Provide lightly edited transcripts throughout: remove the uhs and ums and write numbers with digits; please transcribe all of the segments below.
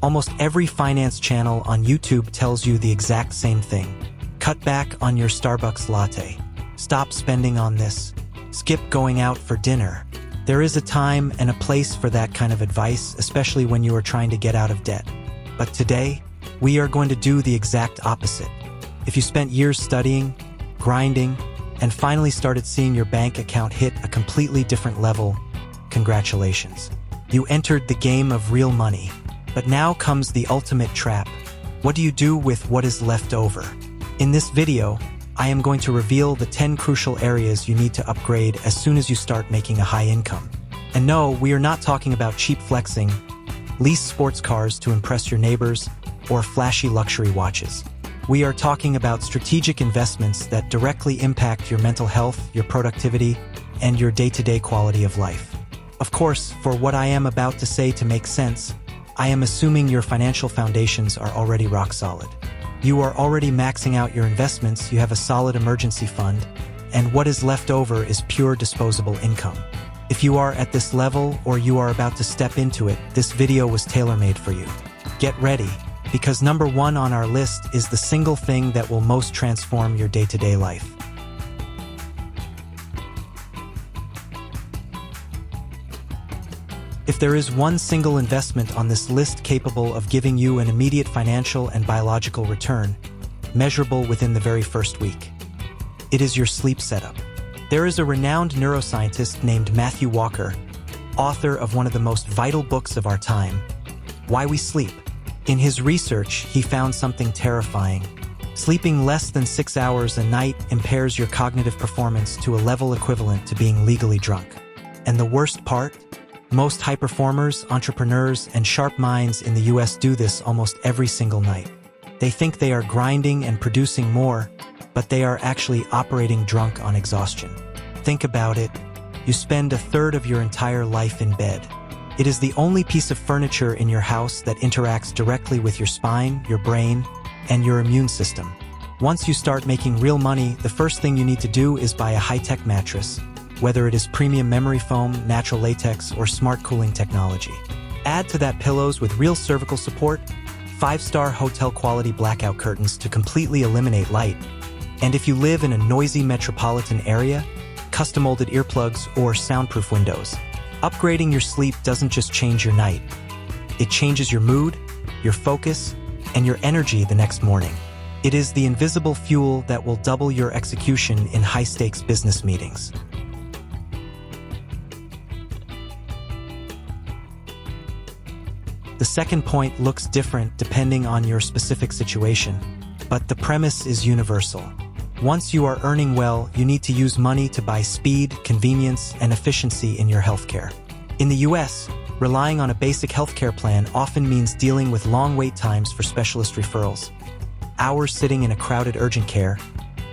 Almost every finance channel on YouTube tells you the exact same thing. Cut back on your Starbucks latte. Stop spending on this. Skip going out for dinner. There is a time and a place for that kind of advice, especially when you are trying to get out of debt. But today, we are going to do the exact opposite. If you spent years studying, grinding, and finally started seeing your bank account hit a completely different level, congratulations. You entered the game of real money. But now comes the ultimate trap. What do you do with what is left over? In this video, I am going to reveal the 10 crucial areas you need to upgrade as soon as you start making a high income. And no, we are not talking about cheap flexing, lease sports cars to impress your neighbors, or flashy luxury watches. We are talking about strategic investments that directly impact your mental health, your productivity, and your day-to-day quality of life. Of course, for what I am about to say to make sense, I am assuming your financial foundations are already rock solid. You are already maxing out your investments, you have a solid emergency fund, and what is left over is pure disposable income. If you are at this level or you are about to step into it, this video was tailor-made for you. Get ready, because number 1 on our list is the single thing that will most transform your day-to-day life. If there is one single investment on this list capable of giving you an immediate financial and biological return, measurable within the very first week, it is your sleep setup. There is a renowned neuroscientist named Matthew Walker, author of one of the most vital books of our time, Why We Sleep. In his research, he found something terrifying. Sleeping less than 6 hours a night impairs your cognitive performance to a level equivalent to being legally drunk. And the worst part? Most high performers, entrepreneurs, and sharp minds in the US do this almost every single night. They think they are grinding and producing more, but they are actually operating drunk on exhaustion. Think about it. You spend a third of your entire life in bed. It is the only piece of furniture in your house that interacts directly with your spine, your brain, and your immune system. Once you start making real money, the first thing you need to do is buy a high-tech mattress, whether it is premium memory foam, natural latex, or smart cooling technology. Add to that pillows with real cervical support, 5-star hotel-quality blackout curtains to completely eliminate light, and if you live in a noisy metropolitan area, custom-molded earplugs or soundproof windows. Upgrading your sleep doesn't just change your night. It changes your mood, your focus, and your energy the next morning. It is the invisible fuel that will double your execution in high-stakes business meetings. The second point looks different depending on your specific situation, but the premise is universal. Once you are earning well, you need to use money to buy speed, convenience, and efficiency in your healthcare. In the US, relying on a basic healthcare plan often means dealing with long wait times for specialist referrals, hours sitting in a crowded urgent care,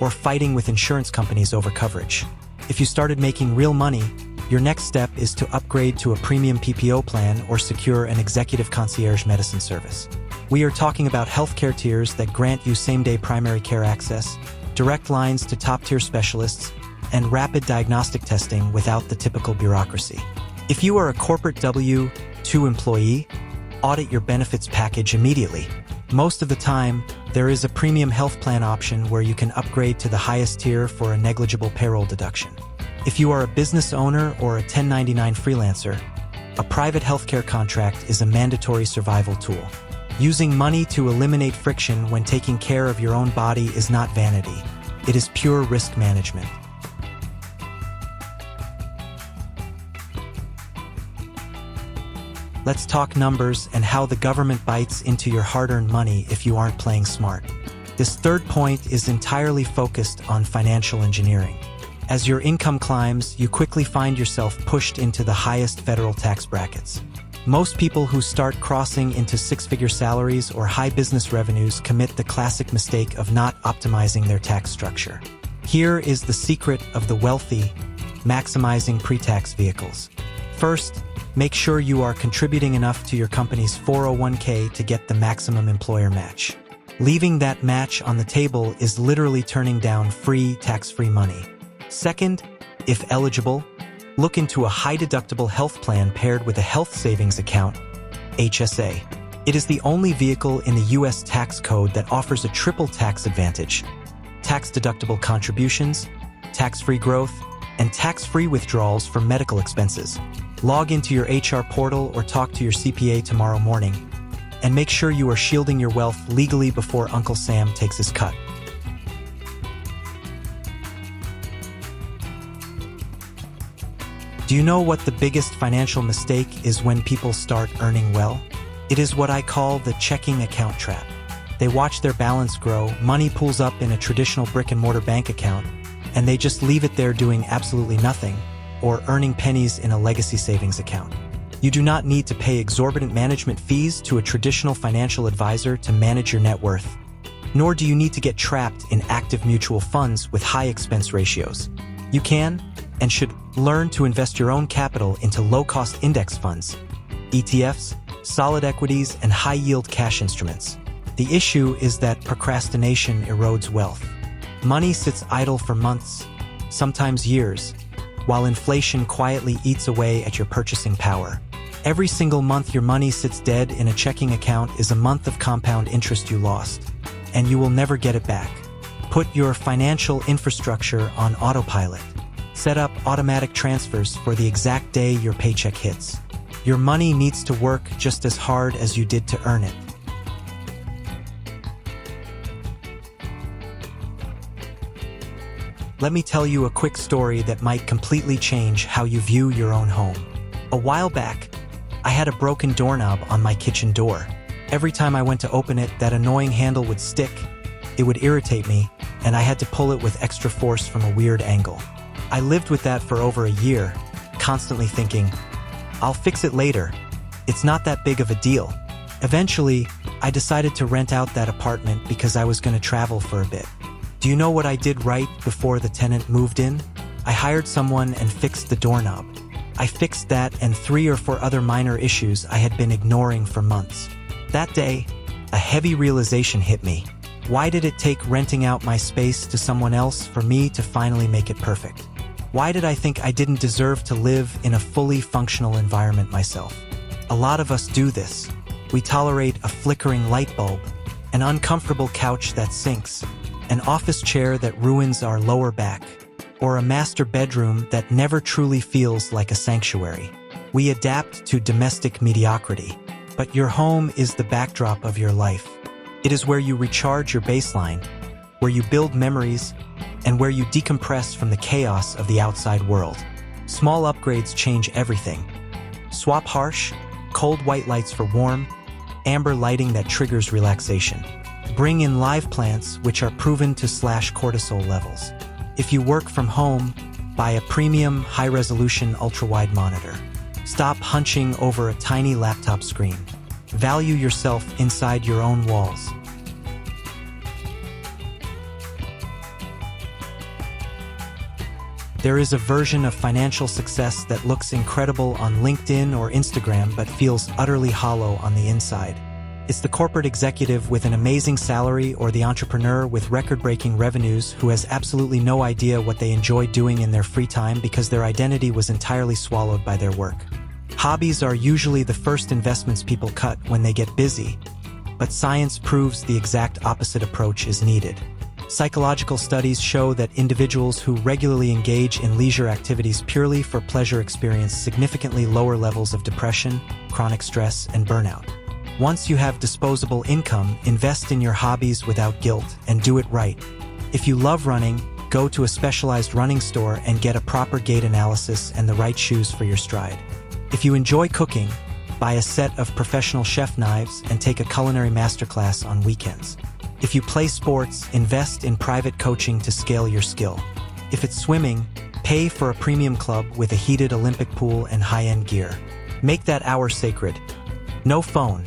or fighting with insurance companies over coverage. If you started making real money, your next step is to upgrade to a premium PPO plan or secure an executive concierge medicine service. We are talking about healthcare tiers that grant you same-day primary care access, direct lines to top-tier specialists, and rapid diagnostic testing without the typical bureaucracy. If you are a corporate W-2 employee, audit your benefits package immediately. Most of the time, there is a premium health plan option where you can upgrade to the highest tier for a negligible payroll deduction. If you are a business owner or a 1099 freelancer, a private healthcare contract is a mandatory survival tool. Using money to eliminate friction when taking care of your own body is not vanity. It is pure risk management. Let's talk numbers and how the government bites into your hard-earned money if you aren't playing smart. This third point is entirely focused on financial engineering. As your income climbs, you quickly find yourself pushed into the highest federal tax brackets. Most people who start crossing into six-figure salaries or high business revenues commit the classic mistake of not optimizing their tax structure. Here is the secret of the wealthy, maximizing pre-tax vehicles. First, make sure you are contributing enough to your company's 401k to get the maximum employer match. Leaving that match on the table is literally turning down free, tax-free money. Second, if eligible, look into a high-deductible health plan paired with a health savings account, HSA. It is the only vehicle in the U.S. tax code that offers a triple tax advantage: tax-deductible contributions, tax-free growth, and tax-free withdrawals for medical expenses. Log into your HR portal or talk to your CPA tomorrow morning, and make sure you are shielding your wealth legally before Uncle Sam takes his cut. Do you know what the biggest financial mistake is when people start earning well? It is what I call the checking account trap. They watch their balance grow, money pools up in a traditional brick-and-mortar bank account, and they just leave it there doing absolutely nothing, or earning pennies in a legacy savings account. You do not need to pay exorbitant management fees to a traditional financial advisor to manage your net worth, nor do you need to get trapped in active mutual funds with high expense ratios. You can and should learn to invest your own capital into low-cost index funds, ETFs, solid equities, and high-yield cash instruments. The issue is that procrastination erodes wealth. Money sits idle for months, sometimes years, while inflation quietly eats away at your purchasing power. Every single month your money sits dead in a checking account is a month of compound interest you lost, and you will never get it back. Put your financial infrastructure on autopilot. Set up automatic transfers for the exact day your paycheck hits. Your money needs to work just as hard as you did to earn it. Let me tell you a quick story that might completely change how you view your own home. A while back, I had a broken doorknob on my kitchen door. Every time I went to open it, that annoying handle would stick. It would irritate me, and I had to pull it with extra force from a weird angle. I lived with that for over a year, constantly thinking, I'll fix it later. It's not that big of a deal. Eventually, I decided to rent out that apartment because I was going to travel for a bit. Do you know what I did right before the tenant moved in? I hired someone and fixed the doorknob. I fixed that and 3 or 4 other minor issues I had been ignoring for months. That day, a heavy realization hit me. Why did it take renting out my space to someone else for me to finally make it perfect? Why did I think I didn't deserve to live in a fully functional environment myself? A lot of us do this. We tolerate a flickering light bulb, an uncomfortable couch that sinks, an office chair that ruins our lower back, or a master bedroom that never truly feels like a sanctuary. We adapt to domestic mediocrity, but your home is the backdrop of your life. It is where you recharge your baseline, where you build memories, and where you decompress from the chaos of the outside world. Small upgrades change everything. Swap harsh, cold white lights for warm, amber lighting that triggers relaxation. Bring in live plants, which are proven to slash cortisol levels. If you work from home, buy a premium, high-resolution, ultra-wide monitor. Stop hunching over a tiny laptop screen. Value yourself inside your own walls. There is a version of financial success that looks incredible on LinkedIn or Instagram but feels utterly hollow on the inside. It's the corporate executive with an amazing salary or the entrepreneur with record-breaking revenues who has absolutely no idea what they enjoy doing in their free time because their identity was entirely swallowed by their work. Hobbies are usually the first investments people cut when they get busy, but science proves the exact opposite approach is needed. Psychological studies show that individuals who regularly engage in leisure activities purely for pleasure experience significantly lower levels of depression, chronic stress, and burnout. Once you have disposable income, invest in your hobbies without guilt and do it right. If you love running, go to a specialized running store and get a proper gait analysis and the right shoes for your stride. If you enjoy cooking, buy a set of professional chef knives and take a culinary masterclass on weekends. If you play sports, invest in private coaching to scale your skill. If it's swimming, pay for a premium club with a heated Olympic pool and high-end gear. Make that hour sacred. No phone,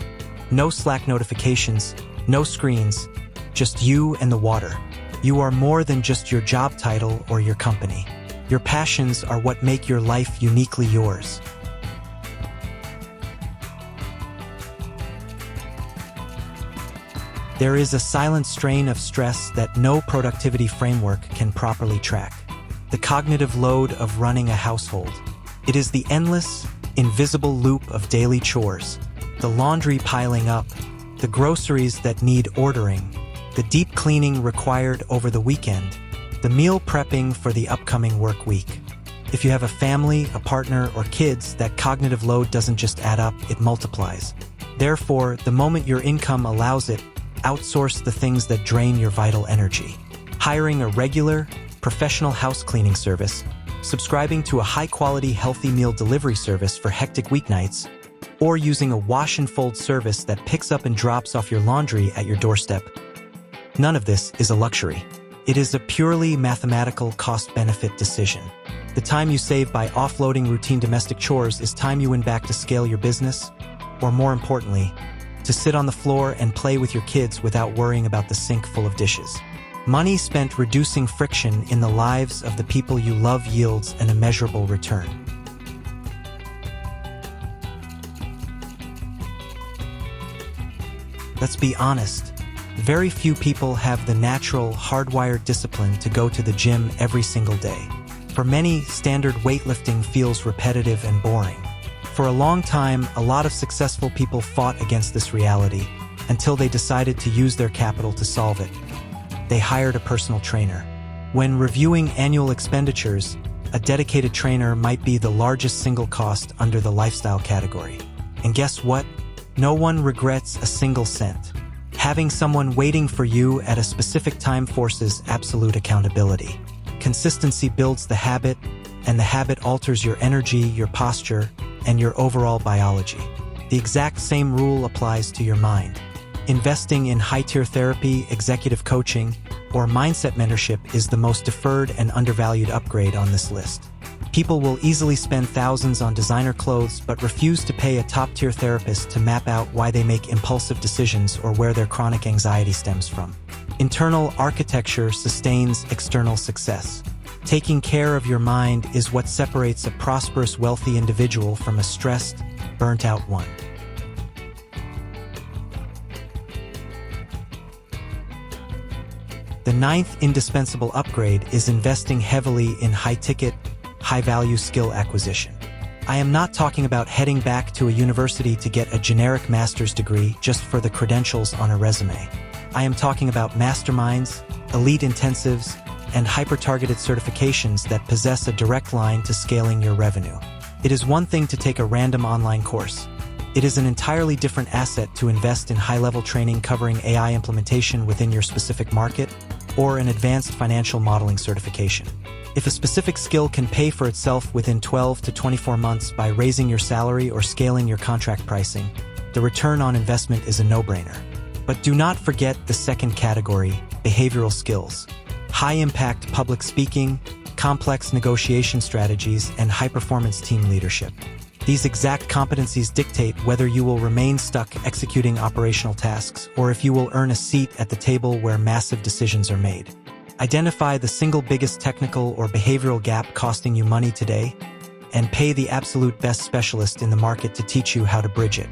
no Slack notifications, no screens, just you and the water. You are more than just your job title or your company. Your passions are what make your life uniquely yours. There is a silent strain of stress that no productivity framework can properly track. The cognitive load of running a household. It is the endless, invisible loop of daily chores. the laundry piling up, the groceries that need ordering, the deep cleaning required over the weekend, the meal prepping for the upcoming work week. If you have a family, a partner, or kids, that cognitive load doesn't just add up, it multiplies. Therefore, the moment your income allows it, outsource the things that drain your vital energy. Hiring a regular, professional house cleaning service, subscribing to a high-quality healthy meal delivery service for hectic weeknights, or using a wash and fold service that picks up and drops off your laundry at your doorstep. None of this is a luxury. It is a purely mathematical cost-benefit decision. The time you save by offloading routine domestic chores is time you win back to scale your business, or more importantly, to sit on the floor and play with your kids without worrying about the sink full of dishes. Money spent reducing friction in the lives of the people you love yields an immeasurable return. Let's be honest, very few people have the natural, hardwired discipline to go to the gym every single day. For many, standard weightlifting feels repetitive and boring. For a long time, a lot of successful people fought against this reality until they decided to use their capital to solve it. They hired a personal trainer. When reviewing annual expenditures, a dedicated trainer might be the largest single cost under the lifestyle category. And guess what? No one regrets a single cent. Having someone waiting for you at a specific time forces absolute accountability. Consistency builds the habit, and the habit alters your energy, your posture, and your overall biology. The exact same rule applies to your mind. Investing in high-tier therapy, executive coaching, or mindset mentorship is the most deferred and undervalued upgrade on this list. People will easily spend thousands on designer clothes but refuse to pay a top-tier therapist to map out why they make impulsive decisions or where their chronic anxiety stems from. Internal architecture sustains external success. Taking care of your mind is what separates a prosperous, wealthy individual from a stressed, burnt-out one. The ninth indispensable upgrade is investing heavily in high-ticket, high-value skill acquisition. I am not talking about heading back to a university to get a generic master's degree just for the credentials on a resume. I am talking about masterminds, elite intensives, and hyper-targeted certifications that possess a direct line to scaling your revenue. It is one thing to take a random online course. It is an entirely different asset to invest in high-level training covering AI implementation within your specific market, or an advanced financial modeling certification. If a specific skill can pay for itself within 12 to 24 months by raising your salary or scaling your contract pricing, the return on investment is a no-brainer. But do not forget the second category, behavioral skills. High-impact public speaking, complex negotiation strategies, and high-performance team leadership. These exact competencies dictate whether you will remain stuck executing operational tasks or if you will earn a seat at the table where massive decisions are made. Identify the single biggest technical or behavioral gap costing you money today, and pay the absolute best specialist in the market to teach you how to bridge it.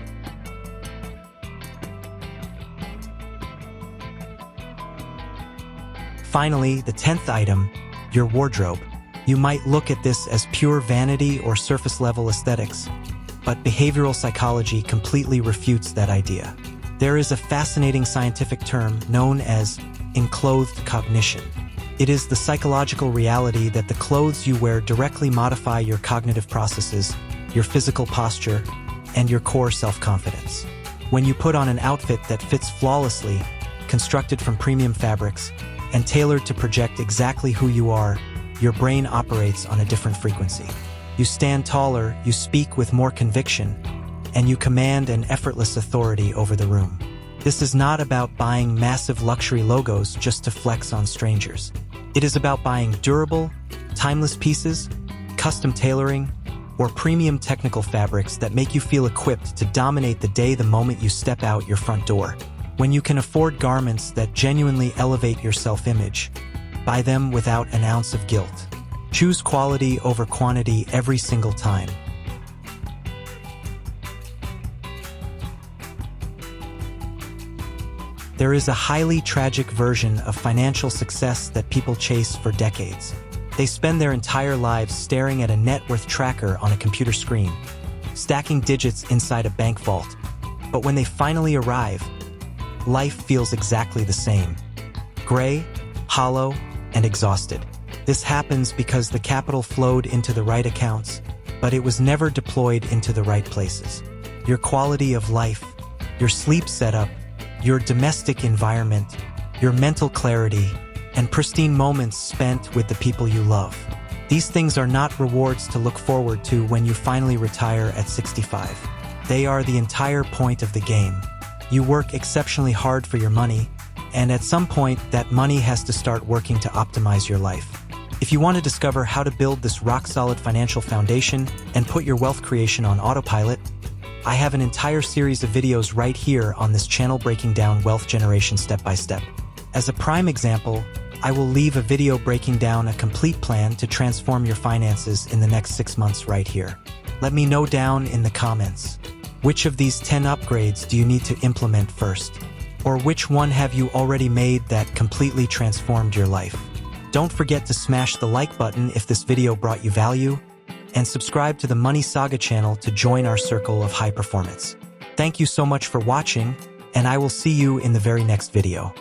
Finally, the 10th item, your wardrobe. You might look at this as pure vanity or surface-level aesthetics, but behavioral psychology completely refutes that idea. There is a fascinating scientific term known as enclothed cognition. It is the psychological reality that the clothes you wear directly modify your cognitive processes, your physical posture, and your core self-confidence. When you put on an outfit that fits flawlessly, constructed from premium fabrics, and tailored to project exactly who you are, your brain operates on a different frequency. You stand taller, you speak with more conviction, and you command an effortless authority over the room. This is not about buying massive luxury logos just to flex on strangers. It is about buying durable, timeless pieces, custom tailoring, or premium technical fabrics that make you feel equipped to dominate the day the moment you step out your front door. When you can afford garments that genuinely elevate your self-image, buy them without an ounce of guilt. Choose quality over quantity every single time. There is a highly tragic version of financial success that people chase for decades. They spend their entire lives staring at a net worth tracker on a computer screen, stacking digits inside a bank vault, But when they finally arrive, life feels exactly the same. Gray, hollow, and exhausted. This happens because the capital flowed into the right accounts, but it was never deployed into the right places. Your quality of life, your sleep setup, your domestic environment, your mental clarity, and pristine moments spent with the people you love. These things are not rewards to look forward to when you finally retire at 65. They are the entire point of the game. You work exceptionally hard for your money, and at some point, that money has to start working to optimize your life. If you want to discover how to build this rock-solid financial foundation and put your wealth creation on autopilot, I have an entire series of videos right here on this channel breaking down wealth generation step by step. As a prime example, I will leave a video breaking down a complete plan to transform your finances in the next 6 months right here. Let me know down in the comments. Which of these 10 upgrades do you need to implement first? Or which one have you already made that completely transformed your life? Don't forget to smash the like button if this video brought you value, and subscribe to the Money Saga channel to join our circle of high performance. Thank you so much for watching, and I will see you in the very next video.